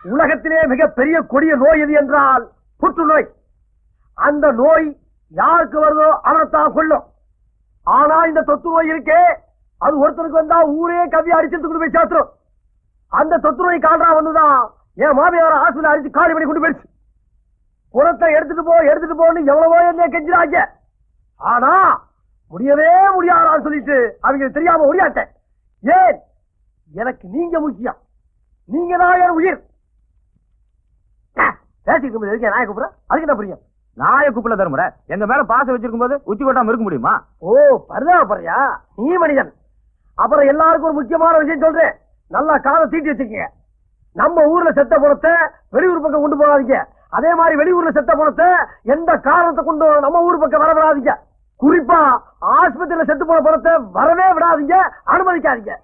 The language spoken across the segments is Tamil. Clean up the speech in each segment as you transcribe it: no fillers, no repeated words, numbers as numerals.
உலகத்திலே மிகப்பெரிய கொடிய நோய் எது என்றால் புற்றுநோய். அந்த நோய் யாருக்கு வருதோ அவனைத்தான் கொல்லும். ஆனா இந்த தொத்து நோய் இருக்கே, அது ஒருத்தருக்கு வந்தா ஊரே கவி அடிச்சு கொண்டு போய் சேர்த்துரும். அந்த தொத்து நோய் கால்றா வந்துதான் என் மாமியார ஹாஸ்பிட்டல் அடிச்சு காலி பண்ணி கொண்டு போயிடுச்சு. புறத்தை எடுத்துட்டு போன்னு எவ்வளவோ என்ன கெஞ்சிராங்க. ஆனா முடியவே முடியாதான்னு சொல்லிட்டு அவங்க தெரியாம முடியாட்டேன். ஏன்? எனக்கு நீங்க முக்கியம். நீங்க தான் என் உயிர். பேசிட்டு நாய கூப்பிடுற, அதுக்கு என்ன புரியும்? நாய கூப்பிட தருமுறை எங்க மேல பாசம் வச்சிருக்கும் போது உச்சி கொட்டாம இருக்க முடியுமா? ஓ, பரிதாபப்படுறியா? நீ மனிதன். அப்புறம் எல்லாருக்கும் ஒரு முக்கியமான விஷயம் சொல்றேன், நல்லா காதை தீட்டி வச்சுக்கங்க. நம்ம ஊர்ல செத்த பணத்தை வெளியூர் பக்கம் கொண்டு போகாதீங்க. அதே மாதிரி வெளியூர்ல செத்த பணத்தை எந்த காரணத்தை கொண்டு நம்ம ஊர் பக்கம் வர விடாதீங்க. குறிப்பா ஆஸ்பத்திரியில செத்து போன பணத்தை வரவே விடாதீங்க, அனுமதிக்காதீங்க.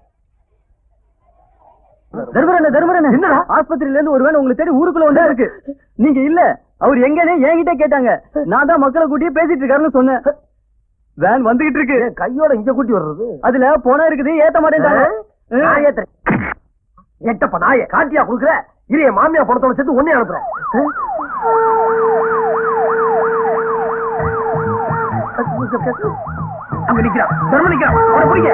தர்மரண்ண ஆஸ்பத்திரியில இருந்து ஒருவேளை உங்களுக்கு தெரியும் ஊருக்குள்ள ஒன்றா இருக்கு. நீங்க இல்ல, அவர் எங்கன்னு என்கிட்ட கேட்டாங்க. நான் தான் மக்களை கூட்டியே பேசிட்டு இருக்காருன்னு சொன்னேன். வேன் வந்துகிட்டு இருக்கு. கையோட இங்க கூட்டி வர்றது, அதுல போனா இருக்குது, ஏத்த மாட்டேன். எட்டப்ப நாய காட்டியா குடுக்குற? இரிய மாமியா பணத்தோட சேர்த்து ஒன்னே அனுப்புறேன். அங்க நிக்கிறான், தர்ம நிக்கிறான், அவனை பிடிக்க.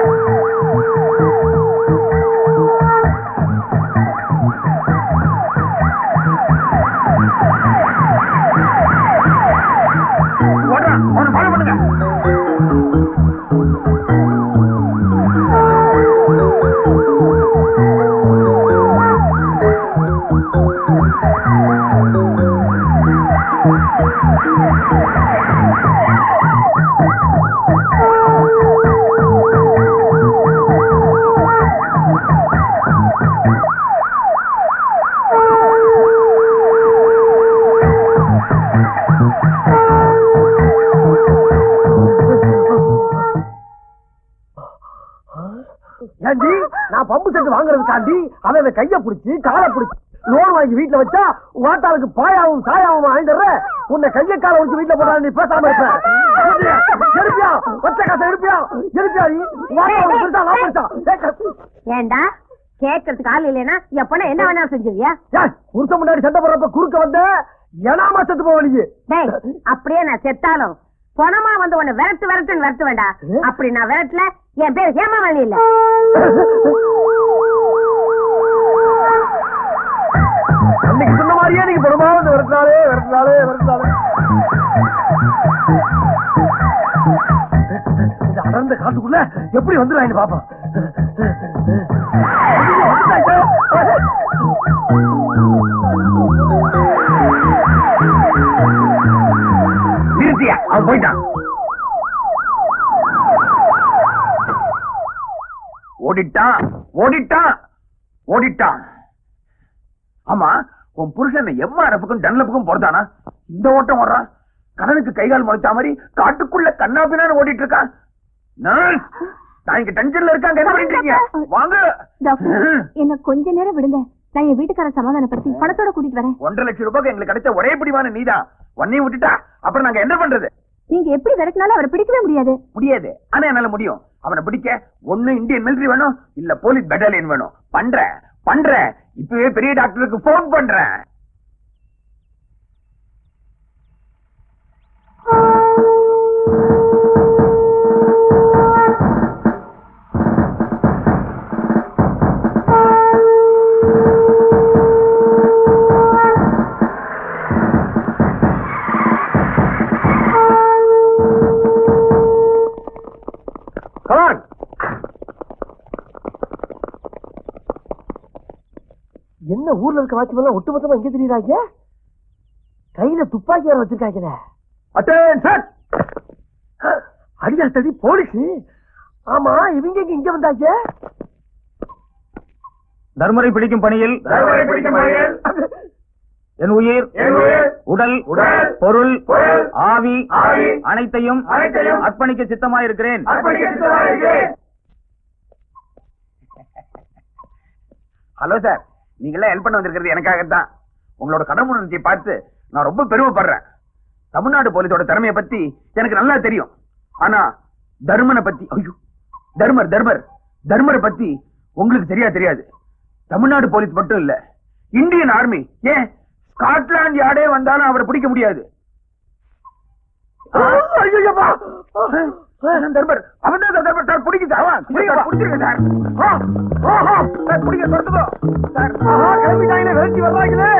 ஓடுறான், அவனை ஃபாலோ பண்ணுங்க. நான் பம்பு செட்டு வாங்குறதுக்காண்டி அவன் கைய பிடிச்சி காலை பிடிச்சி லோன் வாங்கி வீட்டுல வச்சா வாட்டாளுக்கு பாயாவும் சாயாவும் வாங்கிடுற. உன்னை கைய காலை வச்சு வீட்டுல போட்டா நீ பேசாம இருப்ப. எடுப்பியா? ஒற்ற காசை எடுப்பியா? எடுப்பியா? ஏண்டா கேட்கறதுக்கு ஆள் இல்லைன்னா எப்பனா என்ன வேணாலும் செஞ்சிருவியா? புருஷன் முன்னாடி சண்டை போடுறப்ப குறுக்க வந்த ஏனாமா செத்து போவீங்க. அப்படியே நான் செத்தாலும் பணமா வந்து உன்னை விரட்டு வேண்டாம். அப்படி நான் விரட்டல, என் பேர் ஹேமாவாணி இல்ல. அன்னைக்கு சொன்ன மாதிரியே நீங்க பணமா வந்து விரட்டினாலே. இந்த அடர்ந்த காட்டுக்குள்ள எப்படி வந்துடுவாங்க பாப்பா. நிறுத்தியா? அவன் போயிட்டான். ஓடிட்டான். ஆமா, உன் புருஷன் எம்ஆர்எஃப்க்கும் டன்லப்புக்கும் போறதானா? இந்த ஓட்டம் ஓடுறான். கடனுக்கு கைகால் முளைச்சா மாதிரி காட்டுக்குள்ள கண்ணாபின்னு ஓடிட்டு இருக்கான். நான் இங்க டென்ஷன்ல இருக்காங்க. என்ன பண்ணிட்டு இருக்கீங்க? வாங்க. என்ன கொஞ்ச நேரம் விடுங்க, நான் என் வீட்டுக்கார சமாதானப்படுத்தி பணத்தோட கூட்டிட்டு வரேன். 1.5 லட்சம் ரூபாய்க்கு எங்களுக்கு கிடைச்ச ஒரே பிடிவான நீதான். உன்னையும் விட்டுட்டா அப்புறம் நாங்க என்ன பண்றது? நீங்க எப்படி விரட்டினாலும் அவரை பிடிக்கவே முடியாது. ஆனா என்னால முடியும். அவனை பிடிக்க ஒண்ணு இந்தியன் மிலிட்டரி வேணும், இல்ல போலீஸ் பெட்டாலியன் வேணும். பண்றேன். இப்பவே பெரிய டாக்டருக்கு போன் பண்றேன். என்ன ஊர்ல இருக்க வாட்ச்மேன் ஒட்டுமொத்தமா எங்க தெரியுறாங்க? கையில துப்பாக்கி வேற வச்சிருக்காங்க. அட்டென்ஷன்! அடியா தடி போலீஸ். ஆமா, இவங்க இங்க வந்தாங்க. தர்மரை பிடிக்கும் பணியில் என் உயிர், உடல், பொருள், ஆவி அனைத்தையும் அர்ப்பணிக்க சித்தமாயிருக்கிறேன். ஹலோ சார், நீங்களே ஹெல்ப் பண்ண வந்திருக்கிறது எனக்காகத்தான். உங்களோட கடமுணர்ச்சியை பார்த்து நான் ரொம்ப பெருமைப்படுறேன். தமிழ்நாடு போலீஸோட திறமையை பத்தி எனக்கு நல்லா தெரியும். ஆனா தர்மனை பத்தி, ஐயோ தர்மரை பத்தி உங்களுக்கு சரியா தெரியாது. தமிழ்நாடு போலீஸ் மட்டும் இல்ல, இந்தியன் ஆர்மி. ஏன் ஸ்காட்லாந்து யார்டே வந்தாலும் அவரை பிடிக்க முடியாது. தர்மர் அவன் தான் தர்மர் சார். பிடிக்க சார், பிடிச்சிருங்க சார். பிடிக்க சொல்லுங்க சார். கிளம்பிட்டாங்களே, விரட்டி வர்றாங்களே.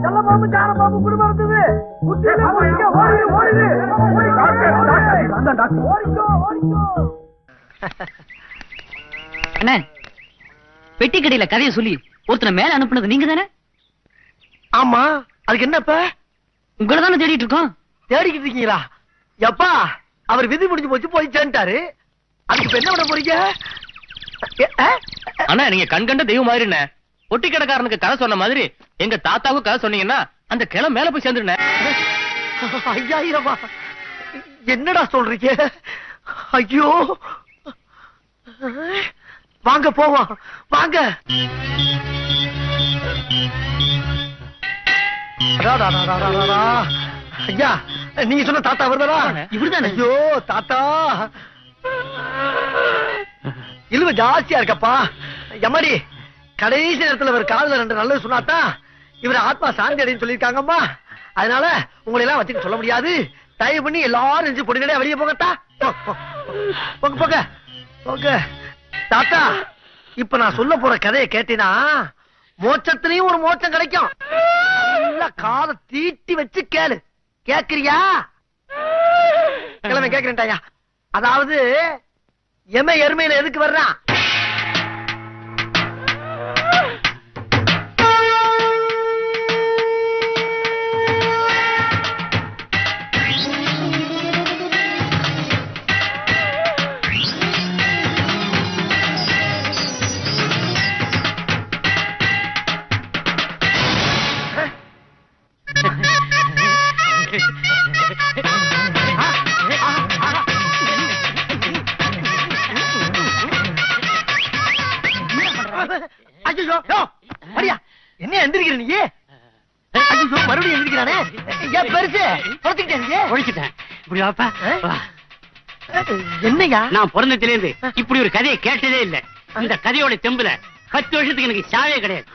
நல்ல பாம்பு ஜான பாம்பு குடும்பம் இருந்தது. அண்ணே, பெட்டி கடையில கதையை சொல்லி ஒருத்தனை மேல அனுப்புனது நீங்க தானே? ஆமா, அதுக்கு என்னப்ப? உங்களை தானே தேடிட்டு இருக்கோம். தேடிக்கிட்டு இருக்கீங்களா? எப்பா, அவர் விதி முடிஞ்சு போச்சு, போய் சேர்ந்துட்டாரு. அதுக்கு என்ன பண்ண போறீங்க? அண்ணா, நீங்க கண்கண்ட தெய்வம் மாதிரி என்ன, பொட்டி கடைக்காரனுக்கு கதை சொன்ன மாதிரி எங்க தாத்தாவுக்கு கதை சொன்னீங்கன்னா அந்த கிளை மேல போய் சேர்ந்துருனே. 5000 என்னடா சொல்றீங்க? ஐயோ, வாங்க போவோம், வாங்க. ஐயா, நீங்க சொன்ன தாத்தா வருதாரா? இவருதானே? ஐயோ தாத்தா, இழுவ ஜாஸ்தியா இருக்கப்பா. எம்மாடி, கடைசி நேரத்துல ஒரு காதுல 2 நல்லது சொன்னாதான் இவர ஆத்மா சாந்தி அடைன்னு சொல்லியிருக்காங்கம்மா. அதனால உங்களை எல்லாம் வச்சுக்க சொல்ல முடியாது. தயவு பண்ணி எல்லாரும் நெஞ்சு பொடிகளே வெளியே போங்கத்தா. போங்க போங்க போங்க. தாத்தா, இப்ப நான் சொல்ல போற கதையை கேட்டீனா மோட்சத்திலையும் ஒரு மோட்சம் கிடைக்கும். நல்லா காதை தீட்டி வச்சு கேளு. கேக்குறியா? கிழமை கேக்குறேன்டாயா. அதாவது எருமையில எதுக்கு வர்றான்? என்ன எந்திரிக்கிற நீ? மறுபடியும் எந்திரிக்கிறானே. ஏன் பெருசு ஒழிச்சிட்டேன். என்னையா? நான் பிறந்தத்திலேருந்து இப்படி ஒரு கதையை கேட்டதே இல்ல. இந்த கதையோட தெம்புல 10 வருஷத்துக்கு எனக்கு சாவே கிடையாது.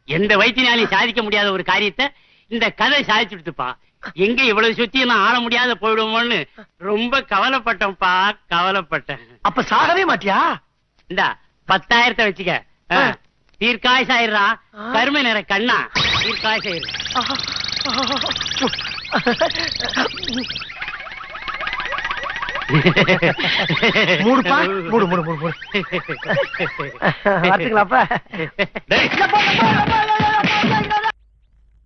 எந்த வைத்தியனாலையும் சாதிக்க முடியாத ஒரு காரியத்தை இந்த கதை சாதிச்சுடுப்பா. எங்க இவ்வளவு சுத்தி நான் ஆள முடியாத போயிடுவோம்னு ரொம்ப கவலைப்பட்டேன்ப்பா, கவலைப்பட்டேன். அப்ப சாகவே மாட்டியா? இந்த 10,000 வச்சுக்க. தீர்க்காயசாயிரா, கருமை நிற கண்ணா, தீர்க்காயசாயிரு. மூடுப்பா, மூடு மூடு மூடு மூடு. வரட்டுங்களாப்பா?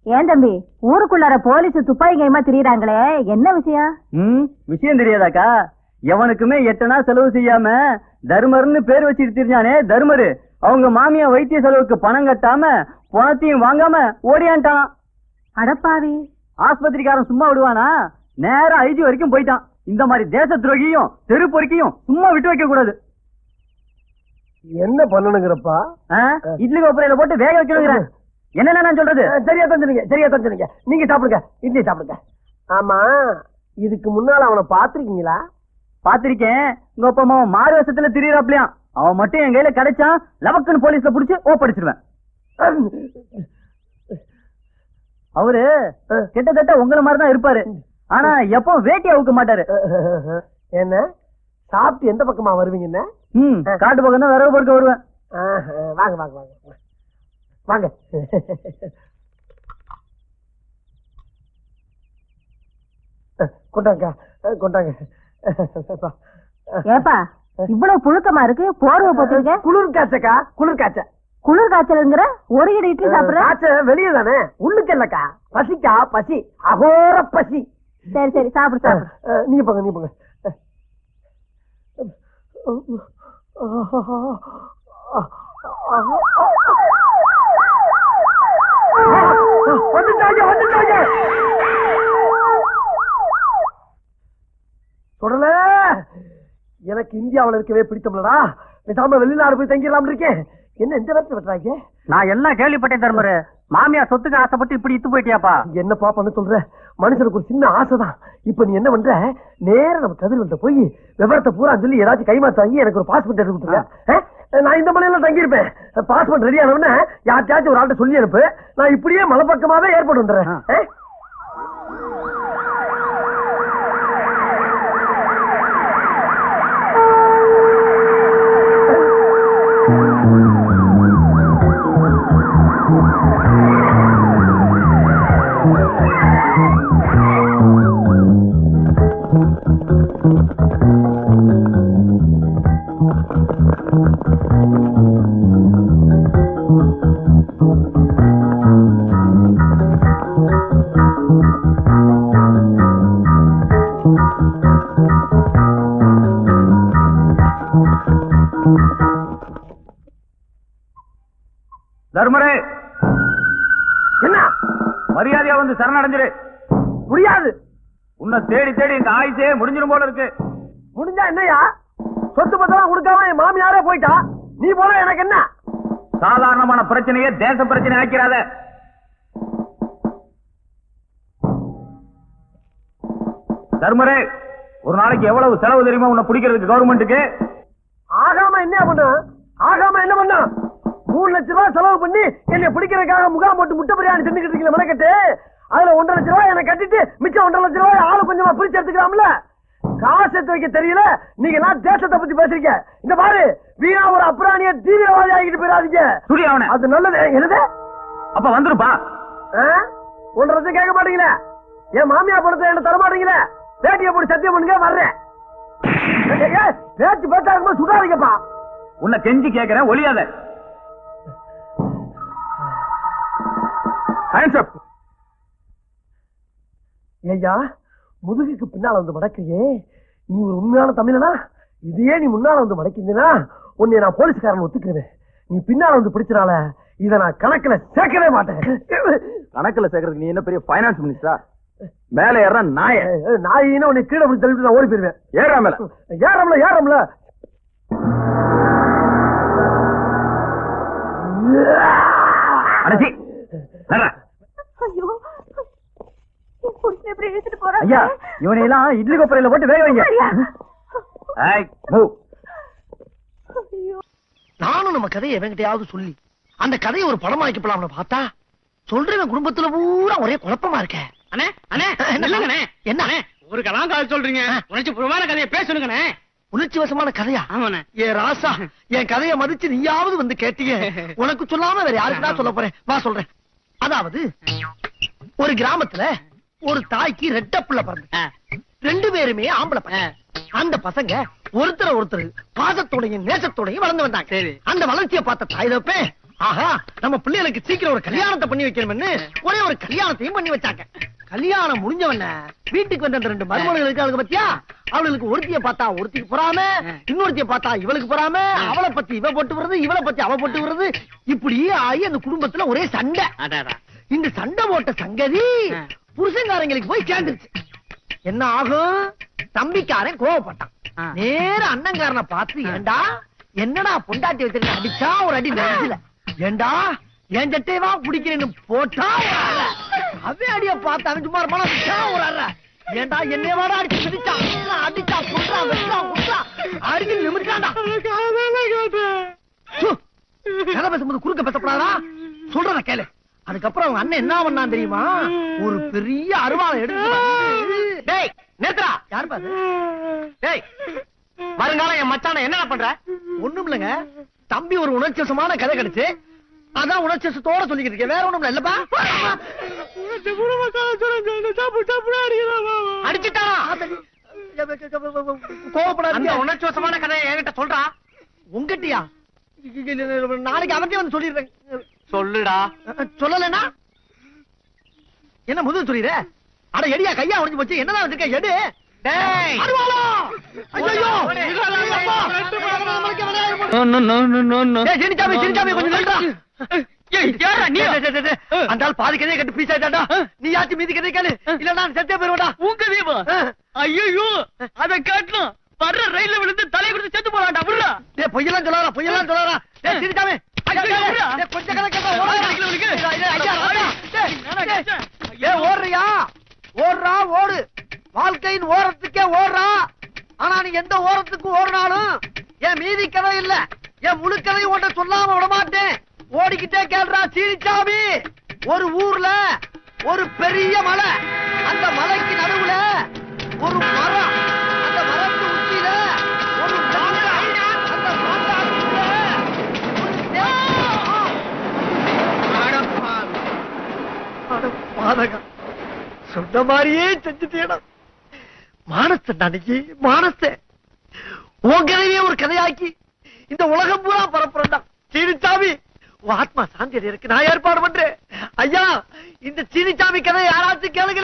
ஏன் தம்பி, ஊருக்குள்ளார போலீஸ் துப்பாக்கி கைமா திரியறாங்களே, என்ன விஷயம்? விஷயம் தெரியாதாக்கா? எவனுக்குமே 8 நாள் செலவு செய்யாம தர்மர்னு பேர் வச்சுட்டு தெரிஞ்சானே தர்மரு, அவங்க மாமியா வைத்திய செலவுக்கு பணம் கட்டாம பணத்தையும் வாங்காம ஓடியான்ட்டான். அடப்பாவி, ஆஸ்பத்திரிக்காரன் சும்மா விடுவானா? நேரா ஐஜி வரைக்கும் போயிட்டான். இந்த மாதிரி தேச துரோகியும் தெரு பொறுக்கியும் சும்மா விட்டு வைக்க கூடாது. என்ன பண்ணணுங்கிறப்பா? இட்லி கோப்பரையில போட்டு வேக வைக்கணுங்கிறேன். என்ன நான் சொல்றது? சரியா தான் சொன்னீங்க, சரியா தான் சொன்னீங்க. நீங்க சாப்பிடுங்க, இட்லி சாப்பிடுங்க. ஆமா, இதுக்கு முன்னால அவனை பாத்திருக்கீங்களா? பாத்திருக்கேன். உங்க அப்பா அம்மா மாறு வருஷத்துல திரியறாப்லையாம். அவன் மட்டும் என் கையில கிடைச்சான், லவக்குன்னு போலீஸ்ல புடிச்சு ஓப்படிச்சிருவேன். அவரு கிட்டத்தட்ட உங்களை மாதிரிதான் இருப்பாரு. ஆனா எப்போ வேட்டி அவுக்க மாட்டாரு. என்ன சாப்பிட்டு எந்த பக்கமா வருவீங்க? காட்டு பக்கம் தான் விறகு பொறுக்க வருவேன். வாங்க வாங்க வாங்க வாங்க. கொண்டாங்க கொண்டாங்க. ஏப்பா, இவ்வளவு புழுக்கமா இருக்கு, போர்வை போட்டுருக்க. குளிர் காய்ச்சக்கா, குளிர் காய்ச்ச. குளிர் காய்ச்சல்ங்கிற ஒரு இட இட்லி சாப்பிடுற? காய்ச்சல் வெளியே தானே, உள்ளுக்கு இல்லக்கா. பசிக்கா, பசி, அகோர பசி. சரி சரி, சாப்பிடு சாப்பிடு. நீங்க போங்க, நீங்க போங்க. வந்துட்டாங்க வந்துட்டாங்க. தொடல, எனக்கு இந்தியாவில் இருக்கவே பிடித்தம்லடா. பேசாம வெளிநாடு போய் தங்கிடலாம் இருக்கேன். என்ன இந்த நேரத்தில் வெட்டுறாங்க? நான் எல்லாம் கேள்விப்பட்டேன் தர்மரு. மாமியா சொத்துக்கு ஆசைப்பட்டு இப்படி இத்து போயிட்டியாப்பா? என்னப்பா பண்ண சொல்ற? மனுஷனுக்கு ஒரு சின்ன ஆசைதான். இப்ப நீ என்ன பண்ற? நேரம் நம்ம கதிர்வெல்ட்ட போய் விவரத்தை பூரா சொல்லி ஏதாச்சும் கைமாத்தாங்கி எனக்கு ஒரு பாஸ்போர்ட் எடுத்து கொடுத்துருக்க. நான் இந்த மலையில தங்கியிருப்பேன். பாஸ்போர்ட் ரெடி ஆனவன யார்ட்டாச்சும் ஒரு ஆள்கிட்ட சொல்லி அனுப்பு. நான் இப்படியே மலை பக்கமாவே ஏற்பட்டு வந்துடுறேன். தர்மரே, என்ன மரியாதையா வந்து சரணடைஞ்சிரு. முடியாது. உன்னை தேடி தேடி இந்த ஆயுசே முடிஞ்சிடும் போல இருக்கு. முடிஞ்சா என்னையா? சொத்து பத்தெல்லாம் கொடுக்காம என் மாமியாரே போயிட்டா. நீ போல எனக்கு என்ன? சாதாரணமான பிரச்சனையே தேச பிரச்சனை ஆக்கிறாத. தர்மரே, ஒரு நாளைக்கு எவ்வளவு செலவு தெரியுமா உன்னை பிடிக்கிறதுக்கு கவர்மெண்ட்டுக்கு? ஆகாம என்ன பண்ண? ஆகாம என்ன பண்ண? 3 லட்சம் ரூபாய் செலவு பண்ணி என்னை பிடிக்கிறதுக்காக முகாம் போட்டு முட்டை பிரியாணி தின்னுக்கிட்டு இருக்கீங்க மெனக்கட்டு. அதுல 1.5 லட்சம் ரூபாய் எனக்கு கட்டிட்டு மிச்சம் 1.5 லட்சம் ரூபாய் ஆளு கொஞ்சமா பிரிச்சு எடுத்துக்கலாம்ல. காசு எடுத்து வைக்க தெரியல. நீங்க எல்லாம் தேசத்தை பத்தி பேசுறீங்க. இந்த பாரு, வீணா ஒரு அப்புறாணிய தீவிரவாதி ஆகிட்டு போயிடாதீங்க. சுடி அவனை. அது நல்லது. என்னது? அப்ப வந்துருப்பா. 1.5 லட்சம் கேட்க மாட்டீங்களே? என் மாமியா பணத்தை என்ன தர மாட்டீங்களே? பேட்டியை போட்டு சத்தியம் பண்ணுங்க, வர்றேன். பேச்சு பேச்சா இருக்கும்போது சுடாதீங்கப்பா. உன்னை கெஞ்சி கேட்கிறேன், ஒளியாத. ஐயா, முதுகுக்கு பின்னால வந்து மடக்கையே. நீ ஒரு உண்மையான தமிழனா? இதையே நீ முன்னால வந்து மடக்கிந்தா உன்னை நான் போலீஸ்காரன் ஒத்துக்கிறேன். நீ பின்னால வந்து பிடிச்சனால இதை நான் கணக்குல சேர்க்கவே மாட்டேன். கணக்குல சேர்க்கறதுக்கு நீ என்ன பெரிய பைனான்ஸ் மினிஸ்டரா? மேல ஏற நாய நாயின்னு உன்னை கீழே பிடிச்சி தள்ளிட்டு நான் ஓடி போயிருவேன். ஏறாமல ஏறம்ல ஏறம்ல. அடச்சி ஐயா, இவனையெல்லாம் இட்லி கொப்பரையில போட்டு வேக வைங்க. நானும் நம்ம கதையை எவங்கிட்டையாவது சொல்லி அந்த கதையை ஒரு படமா வைக்கப்படலாம்னு பார்த்தா சொல்றேன் குடும்பத்துல பூரா ஒரே குழப்பமா இருக்க. அண்ணே அண்ணே இல்லங்கண்ணே. என்ன ஒரு கலாங்கால சொல்றீங்க? உணர்ச்சி பூர்வமான கதையை பேசணுங்கண்ணே. உணர்ச்சி வசமான கதையா? ஆமாண்ணே. ஏ ராசா, என் கதையை மதிச்சு நீயாவது வந்து கேட்டீங்க. உனக்கு சொல்லாம வேற யாருக்கு தான் சொல்ல போறேன். வா சொல்றேன். அதாவது ஒரு கிராமத்துல ஒரு தாய்க்கு ரெட்ட பிள்ளை பிறந்து 2 பேருமே ஆம்பளை பையன். அந்த பசங்க ஒருத்தர் பாசத்தோடையும் நேசத்தோடையும் வளர்ந்து வந்தாங்க. அந்த வளர்ச்சியை பார்த்த தாய் தப்பேன், ஆஹா நம்ம பிள்ளைகளுக்கு சீக்கிரம் ஒரு கல்யாணத்தை பண்ணி வைக்கணும்னு ஒரே ஒரு கல்யாணத்தையும் பண்ணி வச்சாங்க. கல்யாணம் முடிஞ்சவன வீட்டுக்கு வந்த 2 மருமகள் இருக்காளுங்க பத்தியா, அவளுக்கு ஒருத்திய பார்த்தா ஒருத்திக்கு பொறாம, இன்னொருத்திய பார்த்தா இவளுக்கு பொறாம, அவளை பத்தி இவ போட்டு வருது, இவளை பத்தி அவ போட்டு வருது. இப்படி ஆகி அந்த குடும்பத்துல ஒரே சண்டை. இந்த சண்டை போட்ட சங்கதி புருஷங்காரங்களுக்கு போய் சேர்ந்துருச்சு. என்ன ஆகும்? தம்பிக்காரன் கோவப்பட்டான். நேர அண்ணங்காரனை பார்த்து, ஏண்டா என்னடா பொண்டாட்டி வச்சிருக்க, அடிச்சா ஒரு அடி நெஞ்சில, ஏண்டா என் சட்டையவா பிடிக்கிறேன்னு போட்டா அவன் அடிய பார்த்து அவன் சும்மா இருப்பானா ஒரு அற, ஏண்டா என்னைய வாடா அடிச்சு மிதிச்சான், அடிச்சா குடுறா வெட்டா குடுறா அடிச்சு நிமிட்டாண்டா. கதை பேசும்போது குறுக்க பேசப்படாதா? சொல்றத கேளு. அதுக்கப்புறம் அவங்க அண்ணன் என்ன பண்ணான் தெரியுமா? ஒரு பெரிய அருவாளை எடுத்து, டேய் நேத்ரா, யாரு பாரு, டேய் வருங்காலம் என் மச்சான என்ன பண்ற? ஒண்ணும் இல்லங்க, தம்பி ஒரு உணர்ச்சிவசமான கதை கிடைச்சு அதான் உணர்ச்சிவசத்தோட சொல்லிக்கிட்டு இருக்கேன், வேற ஒண்ணும் இல்லப்பா. அடிச்சுட்டானா? கோவப்படாத. உணர்ச்சிவசமான கதையை என்கிட்ட சொல்றா. உங்கட்டியா? நாளைக்கு அவர்கிட்ட வந்து சொல்லிடுறேன். சொல்லுடா. சொல்லலனா என்ன முதல் சொல்லிடுற? அட எடியா, கையா உடைஞ்சு போச்சு, என்னதான் வச்சிருக்க எடு. டேய் அருவாளா, ஐயோ சினிச்சாமி சினிச்சாமி கொஞ்சம் நில்றா. அந்த ஆள் பாதி கதையை கட்டு பீஸ் ஆயிட்டாடா. நீ யாச்சும் மீதி கதை கேளு, இல்ல நான் செத்தே போயிருவேடா. உன் கதையமா? ஐயோ அதை காட்டணும். வர்ற ரயில்ல விழுந்து தலை கொடுத்து செத்து போறான்டா. விடுறா. டேய் பொய்யெல்லாம் சொல்லாரா, பொய்யெல்லாம் சொல்லாரா. டேய் சினிச்சாமி கொஞ்சம் கதை கேட்க ஓடுறியா? ஓடுறா ஓடு, வாழ்க்கையின் ஓரத்துக்கே ஓடுறா. ஆனா நீ எந்த ஓரத்துக்கு ஓடுனாலும் என் மீதி கதை இல்ல, என் முழு கதையும் உன்கிட்ட சொல்லாம விட மாட்டேன். ஓடிக்கிட்டே கேள்றா சீனிச்சாமி. ஒரு ஊர்ல ஒரு பெரிய மலை, அந்த மலைக்கு நடுவுல ஒரு மரம், அந்த மரத்து உச்சியில ஒரு மாங்காய், அந்த மாங்காய்க்குள்ள ஒரு தேங்காய். அட பாதகம், சொன்ன மாதிரியே செஞ்சுட்டேடா. மானஸ்தன் அன்னைக்கு மானஸ்தன் உன் கதையே ஒரு கதையாக்கி இந்த உலகம் பூரா பரப்புறா. சீனிச்சாமி, ஆத்மா சாந்தி இருக்கு, நான் ஏற்பாடு பண்றேன். ஐயா, இந்த சீனிச்சாமி கதை யாராச்சும் கேளுங்க.